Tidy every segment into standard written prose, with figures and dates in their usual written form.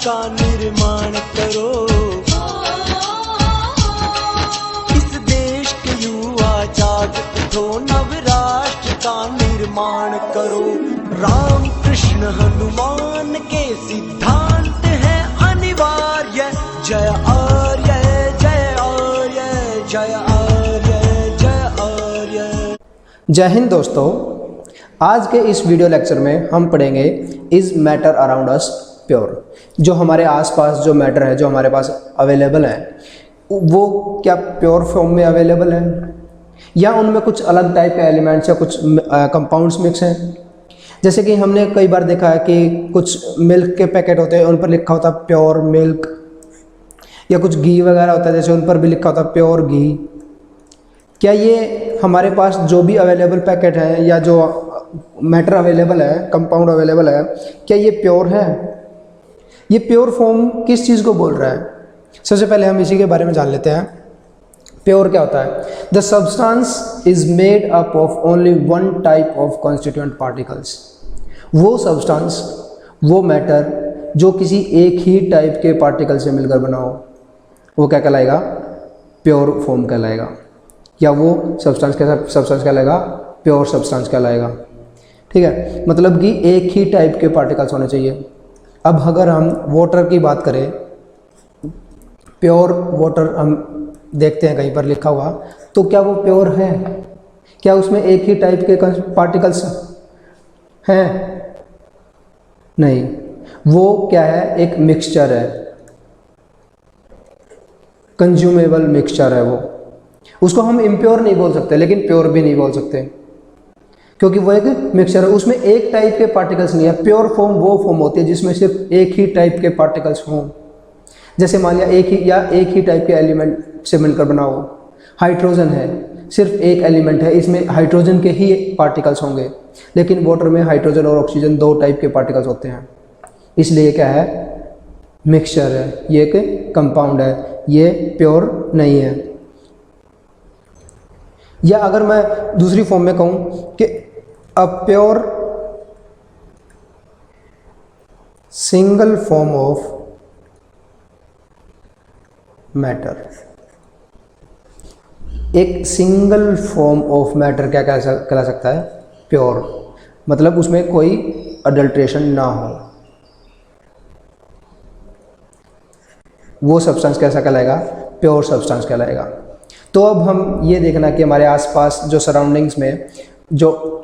का निर्माण करो। इस देश के युवा जागृत हो, नव राष्ट्र का निर्माण करो। राम कृष्ण हनुमान के सिद्धांत है अनिवार्य। जय आर्य जय आर्य जय आर्य जय आर्य। जय हिंद दोस्तों, आज के इस वीडियो लेक्चर में हम पढ़ेंगे is matter around us pure. जो हमारे आसपास जो मैटर है, जो हमारे पास अवेलेबल है, वो क्या प्योर फॉर्म में अवेलेबल है या उनमें कुछ अलग टाइप के एलिमेंट्स या कुछ कंपाउंड्स मिक्स हैं। जैसे कि हमने कई बार देखा है कि कुछ मिल्क के पैकेट होते हैं, उन पर लिखा होता है प्योर मिल्क, या कुछ घी वगैरह होता है जैसे उन पर भी लिखा होता है प्योर घी। क्या ये हमारे पास जो भी अवेलेबल पैकेट है या जो मैटर अवेलेबल है, कंपाउंड अवेलेबल है, क्या ये प्योर है? ये प्योर फॉर्म किस चीज़ को बोल रहा है? सबसे पहले हम इसी के बारे में जान लेते हैं। प्योर क्या होता है? The substance is made up of only one type of constituent particles. वो सब्सटेंस, वो मैटर जो किसी एक ही टाइप के पार्टिकल से मिलकर बना हो, वो क्या कहलाएगा? प्योर फॉर्म कहलाएगा। या वो सब्सटेंस कहलाएगा? प्योर सब्सटेंस कहलाएगा। ठीक है, मतलब कि एक ही टाइप के पार्टिकल्स होने चाहिए। अब अगर हम वाटर की बात करें, प्योर वाटर हम देखते हैं कहीं पर लिखा हुआ, तो क्या वो प्योर है? क्या उसमें एक ही टाइप के पार्टिकल्स हैं? नहीं, वो क्या है? एक मिक्सचर है, कंज्यूमेबल मिक्सचर है वो। उसको हम इम्प्योर नहीं बोल सकते, लेकिन प्योर भी नहीं बोल सकते, क्योंकि वो एक मिक्सचर है, उसमें एक टाइप के पार्टिकल्स नहीं है। प्योर फॉर्म वो फॉर्म होती है जिसमें सिर्फ एक ही टाइप के पार्टिकल्स हों। जैसे मान लिया एक ही टाइप के एलिमेंट से मिलकर बना हो। हाइड्रोजन है, सिर्फ एक एलिमेंट है, इसमें हाइड्रोजन के ही पार्टिकल्स होंगे, लेकिन वाटर में हाइड्रोजन और ऑक्सीजन दो टाइप के पार्टिकल्स होते हैं, इसलिए क्या है? मिक्सचर है, ये एक कंपाउंड है, ये प्योर नहीं है। या अगर मैं दूसरी फॉर्म में कहूँ कि a pure single form of matter, एक सिंगल फॉर्म ऑफ मैटर क्या कहला सकता है? प्योर। मतलब उसमें कोई अडल्ट्रेशन ना हो, वो सब्सटेंस कैसा कहलाएगा? प्योर सब्सटेंस कहलाएगा। तो अब हम ये देखना कि हमारे आसपास जो सराउंडिंग्स में जो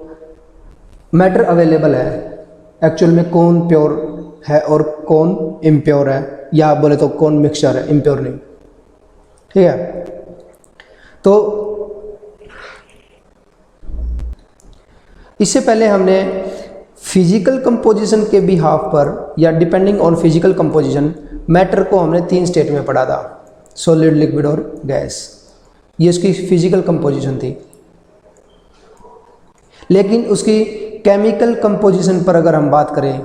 मैटर अवेलेबल है, एक्चुअल में कौन प्योर है और कौन इम्प्योर है, या बोले तो कौन मिक्सचर है, इम्प्योर नहीं। ठीक है, तो इससे पहले हमने फिजिकल कंपोजिशन के बिहाफ पर, या depending on physical composition, matter को हमने 3 स्टेट में पढ़ा था, सॉलिड, लिक्विड और गैस। ये उसकी फिजिकल कंपोजिशन थी। लेकिन उसकी केमिकल कंपोजिशन पर अगर हम बात करें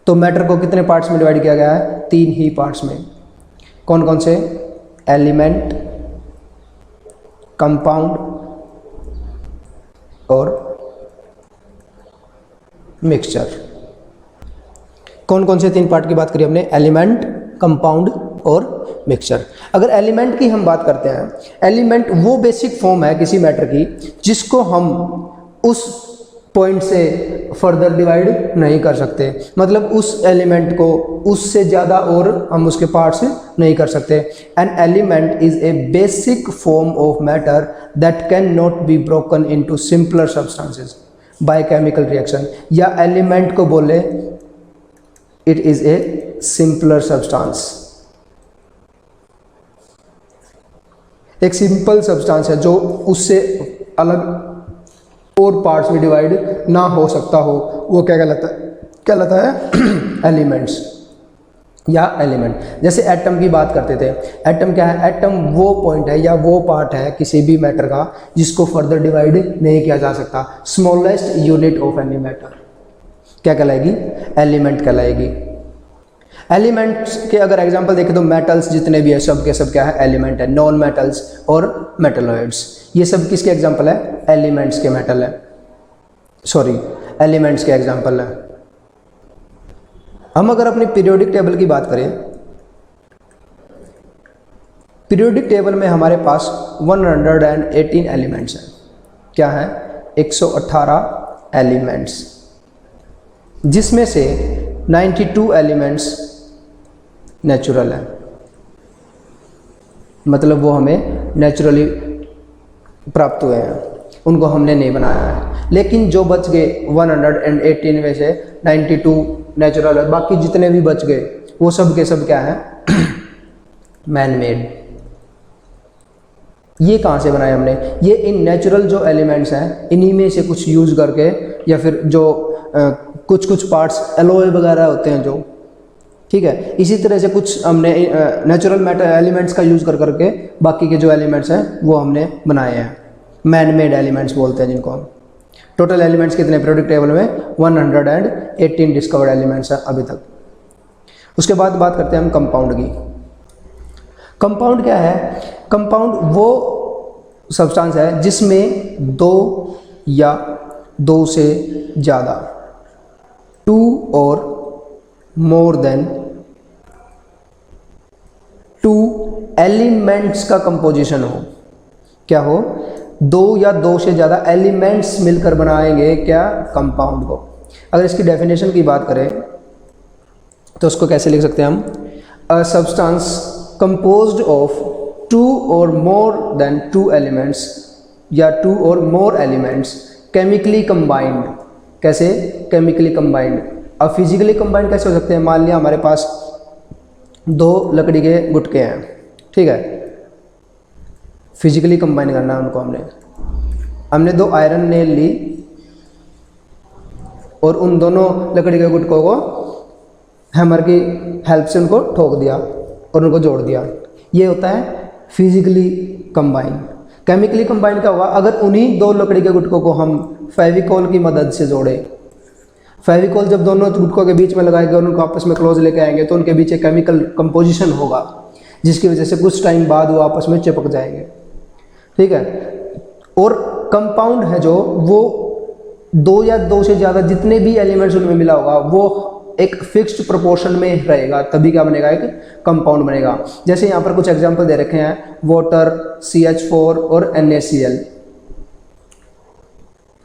तो मैटर को कितने पार्ट्स में डिवाइड किया गया है? 3 ही पार्ट्स में। कौन कौन से? एलिमेंट, कंपाउंड और मिक्सचर। कौन कौन से 3 पार्ट की बात करी हमने? एलिमेंट, कंपाउंड और मिक्सचर। अगर एलिमेंट की हम बात करते हैं, एलिमेंट वो बेसिक फॉर्म है किसी मैटर की जिसको हम उस पॉइंट से फर्दर डिवाइड नहीं कर सकते। मतलब उस एलिमेंट को उससे ज़्यादा और हम उसके पार्ट्स नहीं कर सकते। An element is a basic form of matter that can not be broken into simpler substances by chemical reaction. या एलिमेंट को बोले it is a simpler substance, एक सिंपल सब्सटेंस है जो उससे अलग और पार्ट्स में डिवाइड ना हो सकता हो, वो क्या कहलाता है? एलिमेंट्स या एलिमेंट। जैसे एटम की बात करते थे, एटम क्या है? एटम वो पॉइंट है या वो पार्ट है किसी भी मैटर का जिसको फर्दर डिवाइड नहीं किया जा सकता। Smallest unit of any matter क्या कहलाएगी? एलिमेंट कहलाएगी। एलिमेंट्स के अगर एग्जांपल देखें तो मेटल्स जितने भी है सब के सब क्या है? एलिमेंट है। नॉन मेटल्स और मेटलॉइड्स, ये सब किसके एग्जांपल है? एलिमेंट्स के मेटल है, सॉरी एलिमेंट्स के एग्जांपल है। हम अगर अपनी पीरियोडिक टेबल की बात करें, पीरियोडिक टेबल में हमारे पास 118 एलिमेंट्स हैं। क्या है? 118 एलिमेंट्स, जिसमें से 92 एलिमेंट्स नेचुरल हैं, मतलब वो हमें नेचुरली प्राप्त हुए हैं, उनको हमने नहीं बनाया है। लेकिन जो बच गए 118 में से 92 नेचुरल है, बाकी जितने भी बच गए वो सब के सब क्या है? Man made. ये कहाँ से बनाए हमने? ये इन नेचुरल जो एलिमेंट्स हैं इन्हीं में से कुछ यूज़ करके, या फिर जो कुछ कुछ पार्ट्स एलॉय वगैरह होते हैं जो, ठीक है, इसी तरह से कुछ हमने नेचुरल मैटर एलिमेंट्स का यूज़ कर करके बाकी के जो एलिमेंट्स हैं वो हमने बनाए हैं। मैन मेड एलिमेंट्स बोलते हैं जिनको हम। टोटल एलिमेंट्स कितने पीरियोडिक टेबल में? 118 डिस्कवर्ड एलिमेंट्स हैं अभी तक। उसके बाद बात करते हैं हम कंपाउंड की। कंपाउंड क्या है? कंपाउंड वो सब्सटेंस है जिसमें दो या दो से ज़्यादा, 2 और मोर देन 2 एलिमेंट्स का कंपोजिशन हो। क्या हो? 2 या 2 से ज़्यादा एलिमेंट्स मिलकर बनाएंगे क्या? कंपाउंड को। अगर इसकी डेफिनेशन की बात करें तो उसको कैसे लिख सकते हैं हम? A substance composed of 2 or more than 2 elements या 2 or more elements chemically combined। कैसे? chemically combined। अब physically combined कैसे हो सकते हैं? मान लिया हमारे पास 2 लकड़ी के गुटके हैं, ठीक है, फिजिकली कंबाइन करना है उनको। हमने 2 आयरन नेल ली और उन दोनों लकड़ी के गुटकों को हैमर की हेल्प से उनको ठोक दिया और उनको जोड़ दिया। ये होता है फिजिकली कंबाइन। केमिकली कंबाइन क्या होगा? अगर उन्हीं 2 लकड़ी के गुटकों को हम फेविकोल की मदद से जोड़े, फेविकोल जब दोनों गुटकों के बीच में लगाएंगे और उनको आपस में क्लोज लेके आएंगे तो उनके बीच एक केमिकल कंपोजिशन होगा जिसकी वजह से कुछ टाइम बाद वो आपस में चिपक जाएंगे, ठीक है। और कंपाउंड है जो, वो 2 या 2 से ज़्यादा जितने भी एलिमेंट्स उनमें मिला होगा वो एक फिक्स्ड प्रोपोर्शन में रहेगा, तभी क्या बनेगा? एक कंपाउंड बनेगा। जैसे यहाँ पर कुछ एग्जांपल दे रखे हैं, वाटर, CH4 और NaCl,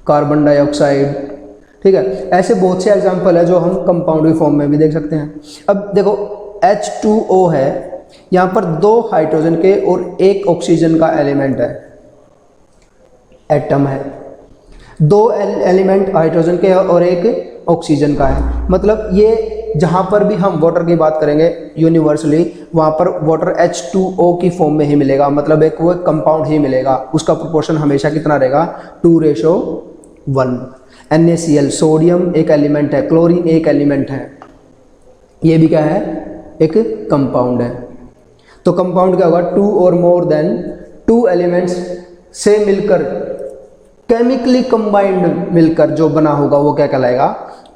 कार्बन डाइऑक्साइड, ठीक है। ऐसे बहुत से एग्जांपल है जो हम कंपाउंड की फॉर्म में भी देख सकते हैं। अब देखो H2O है, यहाँ पर 2 हाइड्रोजन के और 1 ऑक्सीजन का एलिमेंट है, एटम है। 2 एलिमेंट हाइड्रोजन के और 1 ऑक्सीजन का है। मतलब ये जहाँ पर भी हम वाटर की बात करेंगे यूनिवर्सली, वहाँ पर वाटर H2O की फॉर्म में ही मिलेगा, मतलब एक वो कंपाउंड ही मिलेगा। उसका प्रोपोर्शन हमेशा कितना रहेगा? 2:1। NaCl, सोडियम एक एलिमेंट है, क्लोरीन एक एलिमेंट है, ये भी क्या है? एक कंपाउंड है। तो कंपाउंड क्या होगा? 2 और मोर देन 2 एलिमेंट्स से मिलकर, केमिकली कंबाइंड मिलकर जो बना होगा वो क्या कहलाएगा?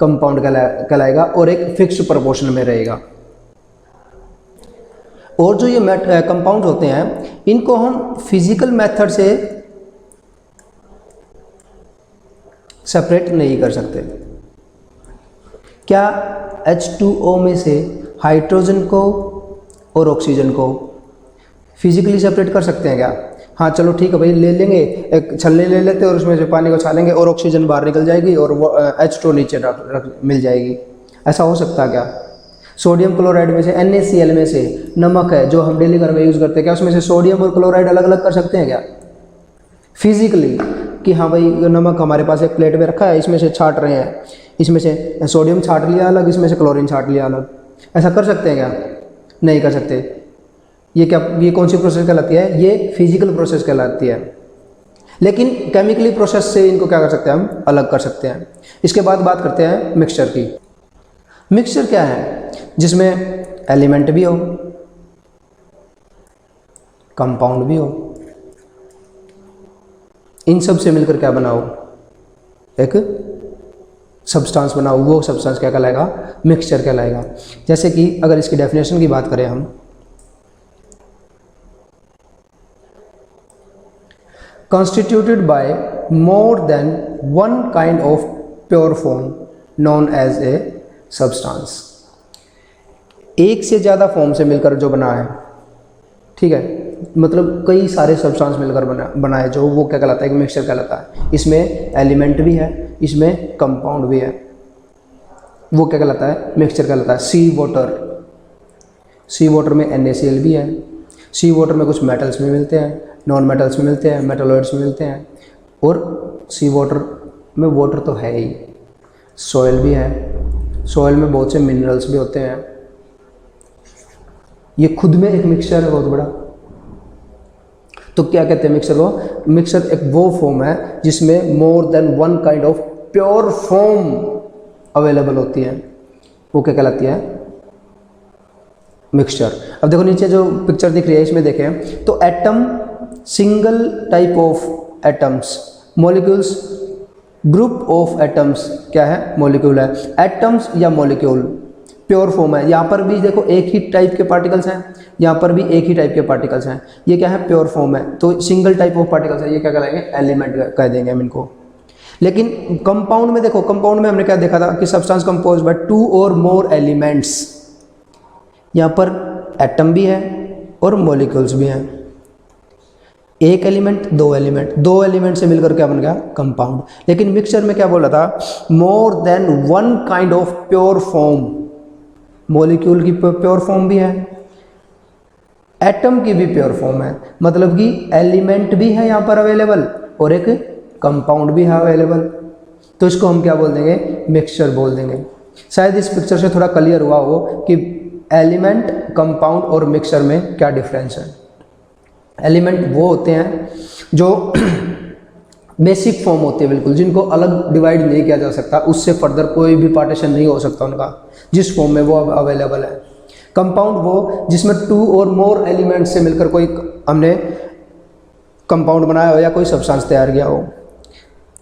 कंपाउंड कहलाएगा, और एक फिक्स्ड प्रोपोर्शन में रहेगा। और जो ये कंपाउंड होते हैं इनको हम फिजिकल मेथड से सेपरेट नहीं कर सकते। क्या H2O में से हाइड्रोजन को और ऑक्सीजन को फिजिकली सेपरेट कर सकते हैं क्या? हाँ चलो ठीक है भाई, ले लेंगे, एक छलनी ले लेते हैं और उसमें से पानी को छालेंगे और ऑक्सीजन बाहर निकल जाएगी और वो H2O नीचे मिल जाएगी। ऐसा हो सकता है क्या? सोडियम क्लोराइड में से, NaCl में से नमक है जो हम डेली घर में यूज़ करते हैं, क्या उसमें से सोडियम और क्लोराइड अलग अलग कर सकते हैं क्या फिजिकली? कि हाँ भाई नमक हमारे पास एक प्लेट में रखा है, इसमें से छाट रहे हैं, इसमें से सोडियम छाट लिया अलग, इसमें से क्लोरीन छाट लिया अलग, ऐसा कर सकते हैं क्या? नहीं कर सकते। ये कौन सी प्रोसेस कहलाती है? ये फिजिकल प्रोसेस कहलाती है। लेकिन केमिकली प्रोसेस से इनको क्या कर सकते हैं? हम अलग कर सकते हैं। इसके बाद बात करते हैं मिक्सचर की। मिक्सचर क्या है? जिसमें एलिमेंट भी हो, कंपाउंड भी हो, इन सब से मिलकर क्या बनाओ? एक सब्सटेंस बनाओ। वो सब्सटेंस क्या कहलाएगा? मिक्सचर कहलाएगा। जैसे कि अगर इसकी डेफिनेशन की बात करें हम, constituted by more than one kind of pure form known as a substance। एक से ज़्यादा फॉर्म से मिलकर जो बना है, ठीक है, मतलब कई सारे सब्सटेंस मिलकर बना है जो, वो क्या कहलाता है, एक मिक्सचर कहलाता है। इसमें एलिमेंट भी है, इसमें कंपाउंड भी है, वो क्या कहलाता है, मिक्सचर कहलाता है। सी वाटर में NaCl भी है। सी वाटर में कुछ मेटल्स भी मिलते हैं, नॉन मेटल्स भी मिलते हैं, मेटलॉइड्स भी मिलते हैं, और सी वाटर में वाटर तो है ही, सॉइल भी है, सॉइल में बहुत से मिनरल्स भी होते हैं। ये खुद में एक मिक्सचर है बहुत बड़ा। तो क्या कहते हैं मिक्सचर को? मिक्सचर एक वो फॉर्म है जिसमें more than one kind of pure form available होती है, वो क्या कहलाती है, मिक्सचर। अब देखो नीचे जो पिक्चर दिख रही है इसमें देखें तो atom, single type of atoms, molecules, group of atoms क्या है, मॉलिक्यूल है। एटम्स या मॉलिक्यूल प्योर फॉर्म है। यहाँ पर भी देखो एक ही टाइप के पार्टिकल्स हैं, यहाँ पर भी एक ही टाइप के पार्टिकल्स हैं। ये क्या है, प्योर फॉर्म है, तो सिंगल टाइप ऑफ पार्टिकल्स है, ये क्या कहलाएंगे, एलिमेंट कह देंगे हम इनको। लेकिन कंपाउंड में देखो, कंपाउंड में हमने क्या देखा था कि सब्सटेंस कंपोज बाय 2 और मोर एलिमेंट्स। यहाँ पर एटम भी है और मॉलिक्यूल्स भी हैं। एक एलिमेंट, दो एलिमेंट से मिलकर क्या बन गया, कंपाउंड। लेकिन मिक्सचर में क्या बोला था, more than one kind of pure form. Molecule की प्योर फॉर्म भी है, एटम की भी प्योर फॉर्म है, मतलब कि एलिमेंट भी है यहाँ पर अवेलेबल और एक कंपाउंड भी है अवेलेबल। तो इसको हम क्या बोल देंगे, मिक्सचर बोल देंगे। शायद इस पिक्चर से थोड़ा क्लियर हुआ हो कि एलिमेंट, कंपाउंड और मिक्सचर में क्या डिफरेंस है। एलिमेंट वो होते हैं जो बेसिक फॉर्म होते हैं बिल्कुल, जिनको अलग डिवाइड नहीं किया जा सकता, उससे फर्दर कोई भी पार्टीशन नहीं हो सकता उनका, जिस फॉर्म में वो अवेलेबल है। कंपाउंड वो जिसमें 2 और मोर एलिमेंट से मिलकर कोई हमने कंपाउंड बनाया हो या कोई सब्सटेंस तैयार किया हो,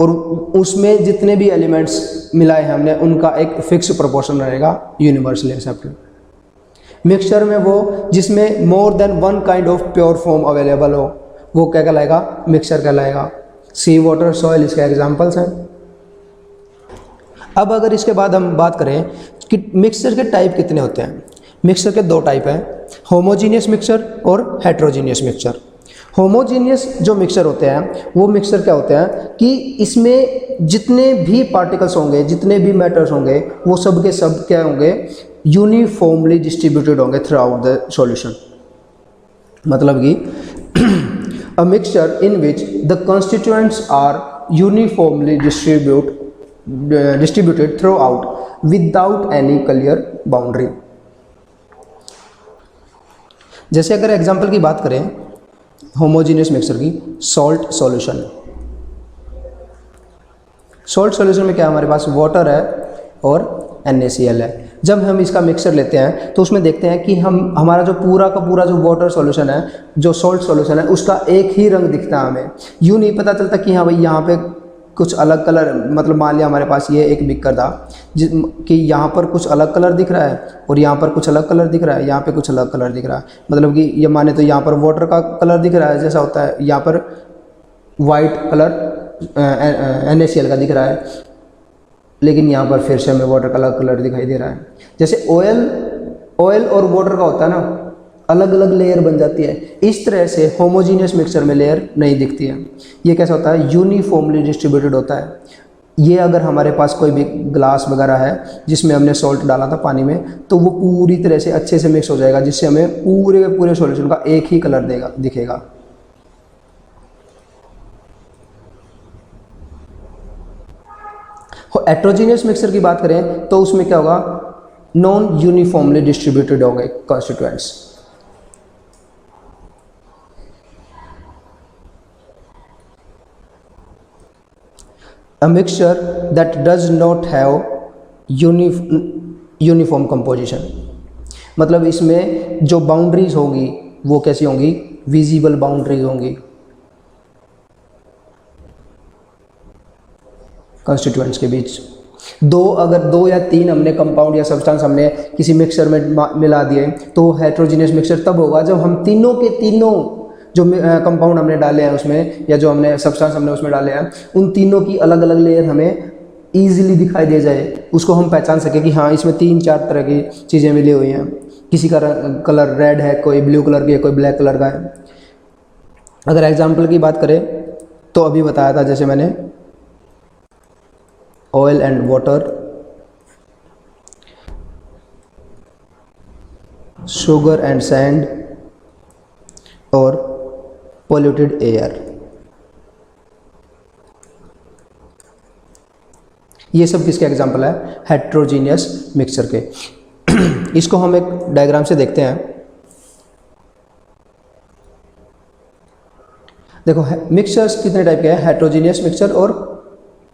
और उसमें जितने भी एलिमेंट्स मिलाए हैं हमने उनका एक फिक्स प्रोपोर्शन रहेगा, यूनिवर्सली एक्सेप्टेड। मिक्सचर में वो जिसमें more than one kind of pure form available हो, वो क्या कहलाएगा, मिक्सचर कहलाएगा। सी वाटर, सॉइल इसके एग्जांपल्स हैं। अब अगर इसके बाद हम बात करें कि मिक्सचर के टाइप कितने होते हैं। मिक्सचर के 2 टाइप हैं, होमोजीनियस मिक्सचर और हेट्रोजीनियस मिक्सचर। होमोजीनियस जो मिक्सचर होते हैं वो मिक्सचर क्या होते हैं कि इसमें जितने भी पार्टिकल्स होंगे, जितने भी मैटर्स होंगे, वो सब के सब क्या होंगे, यूनिफॉर्मली डिस्ट्रीब्यूटेड होंगे थ्रू आउट द सॉल्यूशन। मतलब कि a mixture in which the constituents are uniformly distributed throughout without any clear boundary। जैसे अगर एग्जांपल की बात करें होमोजीनियस मिक्सचर की, सॉल्ट सॉल्यूशन। सॉल्ट सॉल्यूशन में क्या हमारे पास वाटर है और NaCl है। जब हम इसका मिक्सचर लेते हैं तो उसमें देखते हैं कि हमारा जो पूरा का पूरा जो वाटर सॉल्यूशन है, जो सॉल्ट सॉल्यूशन है, उसका एक ही रंग दिखता है हमें। यूँ नहीं पता चलता कि हाँ भाई यहाँ पे कुछ अलग कलर, मतलब मान लिया हमारे पास ये एक बिकर था कि यहाँ पर कुछ अलग कलर दिख रहा है और यहाँ पर कुछ अलग कलर दिख रहा है, यहाँ पे कुछ अलग कलर दिख रहा है। मतलब कि ये माने तो यहाँ पर वाटर का कलर दिख रहा है जैसा होता है, यहाँ पर वाइट कलर NaCl का दिख रहा है, लेकिन यहाँ पर फिर से हमें वाटर का अलग कलर दिखाई दे रहा है। जैसे ऑयल और वाटर का होता है ना, अलग अलग लेयर बन जाती है। इस तरह से होमोजीनियस मिक्सचर में लेयर नहीं दिखती है। ये कैसा होता है, यूनिफॉर्मली डिस्ट्रीब्यूटेड होता है। ये अगर हमारे पास कोई भी ग्लास वगैरह है जिसमें हमने सॉल्ट डाला था पानी में, तो वो पूरी तरह से अच्छे से मिक्स हो जाएगा, जिससे हमें पूरे पूरे सॉल्यूशन का एक ही कलर दिखेगा। हेट्रोजीनियस मिक्सचर की बात करें तो उसमें क्या होगा, नॉन यूनिफॉर्मली डिस्ट्रीब्यूटेड होंगे constituents. A mixture that does not have uniform composition, मतलब इसमें जो बाउंड्रीज होंगी वो कैसी होंगी, विजिबल बाउंड्रीज होंगी कॉन्स्टिट्यूएंट्स के बीच। अगर दो या तीन हमने कंपाउंड या सब्सटेंस हमने किसी मिक्सचर में मिला दिए तो हेट्रोजीनियस मिक्सचर तब होगा जब हम तीनों के तीनों जो कंपाउंड हमने डाले हैं उसमें, या जो हमने सब्सटेंस हमने उसमें डाले हैं, उन तीनों की अलग अलग लेयर हमें ईजिली दिखाई दे जाए, उसको हम पहचान सके कि हाँ इसमें 3-4 तरह की चीज़ें मिली हुई हैं। किसी का कलर रेड है, कोई ब्लू कलर की है, कोई ब्लैक कलर का है। अगर एग्जाम्पल की बात करें तो अभी बताया था जैसे मैंने, oil and water, sugar and sand और पॉल्यूटेड एयर। ये सब किसके एग्जाम्पल है? हेट्रोजीनियस मिक्सचर के। इसको हम एक डायग्राम से देखते हैं। देखो मिक्सचर्स कितने टाइप के हैं? हेट्रोजीनियस मिक्सचर और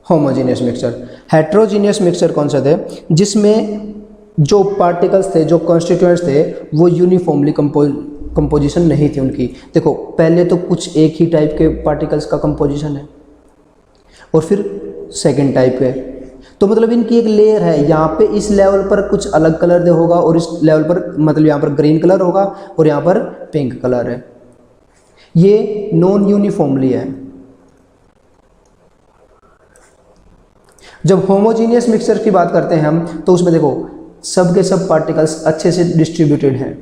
होमोजीनियस मिक्सचर। हेट्रोजीनियस मिक्सचर कौन से थे? जिसमें जो पार्टिकल्स थे, जो कॉन्स्टिट्यूएंट्स थे, वो यूनिफॉर्मली कंपोजिशन नहीं थी उनकी। देखो पहले तो कुछ एक ही टाइप के पार्टिकल्स का कंपोजिशन है और फिर सेकेंड टाइप के, तो मतलब इनकी एक लेयर है। यहाँ पे इस लेवल पर कुछ अलग कलर दे होगा और इस लेवल पर मतलब यहाँ पर ग्रीन कलर होगा और यहाँ पर पिंक कलर है। ये नॉन यूनिफॉर्मली है। जब होमोजीनियस मिक्सचर की बात करते हैं हम, तो उसमें देखो सब के सब पार्टिकल्स अच्छे से डिस्ट्रीब्यूटेड हैं।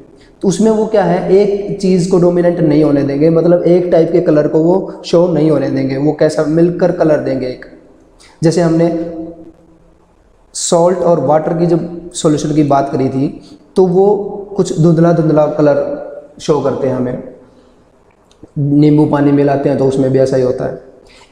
तो उसमें वो क्या है, एक चीज़ को डोमिनेंट नहीं होने देंगे, मतलब एक टाइप के कलर को वो शो नहीं होने देंगे। वो कैसा मिलकर कलर देंगे एक। जैसे हमने सॉल्ट और वाटर की जब सॉल्यूशन की बात करी थी, तो वो कुछ धुंधला धुंधला कलर शो करते हैं हमें। नींबू पानी मिलाते हैं तो उसमें भी ऐसा ही होता है।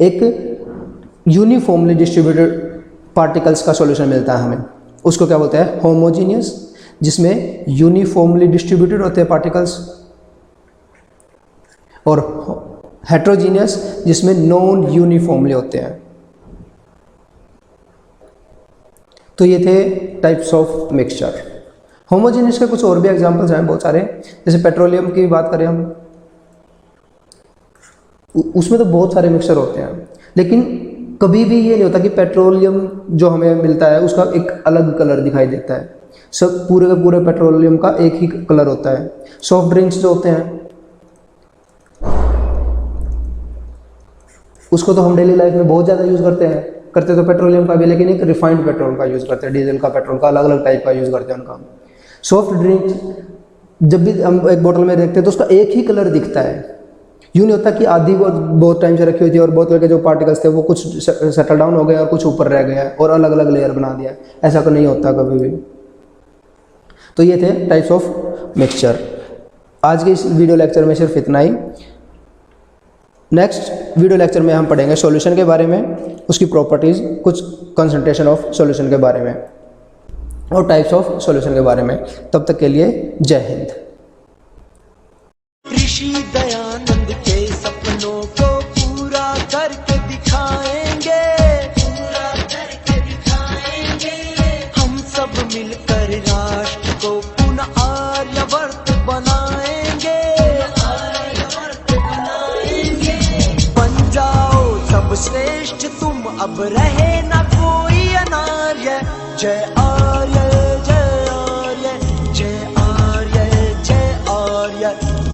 एक यूनिफॉर्मली डिस्ट्रीब्यूटेड पार्टिकल्स का सॉल्यूशन मिलता है हमें, उसको क्या बोलते हैं? होमोजीनियस, जिसमें यूनिफॉर्मली डिस्ट्रीब्यूटेड होते हैं पार्टिकल्स, और हेट्रोजीनियस जिसमें नॉन यूनिफॉर्मली होते हैं। तो ये थे टाइप्स ऑफ मिक्सचर। होमोजीनियस के कुछ और भी एग्जांपल्स हैं बहुत सारे। जैसे पेट्रोलियम की बात करें हम, उसमें तो बहुत सारे मिक्सचर होते हैं, लेकिन कभी भी ये नहीं होता कि पेट्रोलियम जो हमें मिलता है उसका एक अलग कलर दिखाई देता है। सब पूरे का पूरे पेट्रोलियम का एक ही कलर होता है। सॉफ्ट ड्रिंक्स जो होते हैं उसको तो हम डेली लाइफ में बहुत ज़्यादा यूज़ करते तो पेट्रोलियम का भी, लेकिन एक रिफाइंड पेट्रोल का यूज़ करते हैं, डीजल का, पेट्रोल का, अलग अलग टाइप का यूज़ करते हैं उनका। सॉफ्ट ड्रिंक्स जब भी हम एक बोतल में देखते हैं तो उसका एक ही कलर दिखता है। यूँ नहीं होता कि आधी बहुत टाइम से रखी हुई थी और बोतल के जो पार्टिकल्स थे वो कुछ सेटल डाउन हो गए और कुछ ऊपर रह गया और अलग अलग लेयर बना दिया। ऐसा तो नहीं होता कभी भी। तो ये थे टाइप्स ऑफ मिक्सचर। आज के इस वीडियो लेक्चर में सिर्फ इतना ही। नेक्स्ट वीडियो लेक्चर में हम पढ़ेंगे सॉल्यूशन के बारे में, उसकी प्रॉपर्टीज़, कुछ कंसंट्रेशन ऑफ सॉल्यूशन के बारे में और टाइप्स ऑफ सॉल्यूशन के बारे में। तब तक के लिए जय हिंद। ऋषि दयानंद के सपनों को पूरा करके दिखाएंगे, हम सब मिलकर राष्ट्र को पुनः आर्यवर्त बनाएंगे। बन जाओ सब श्रेष्ठ तुम, अब रहे ना कोई अनार्य। जय आर्य।